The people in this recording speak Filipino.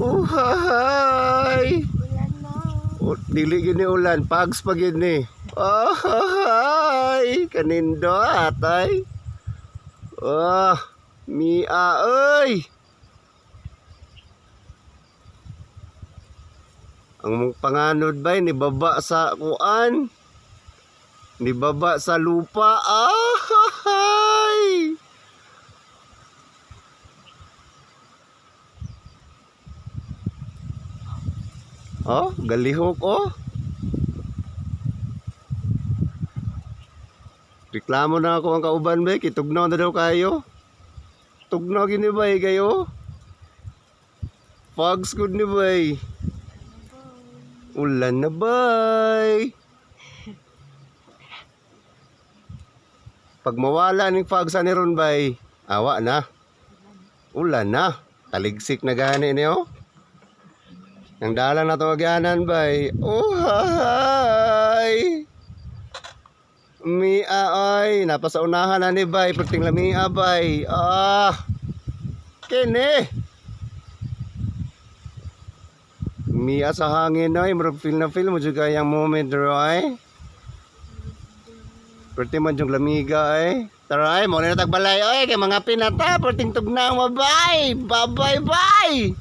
Uhay. Ulan mo. Dili gini ulan, pags pa gini. Uhay. Kanindo atay. Mia ơi. Ang panganod ba ni baba sa kuan? Ni baba sa lupa. Ay! Oh, galihok oh. Reklamo na ako ang kauban ba, kitugnaw na daw kayo. Tugnaw gini ba kayo? Fogs good ni ba? Ulan na bay. Pag mawala ning fog sa niron bay, awa na. Ulan na. Taligsik na gani niyo. Ang dalan na tawagyanan bay. Uhay. Mia ay napasaunahan na ni bay, perting lamia bay. Kene. Mia sa hangin ay murag feel na feel mo juga yung moment ay. Perti man yung lamiga ay. Tara ay mo na tagbalay ay kay mga pinata perting tugnaw mo bay. Bye bye bye.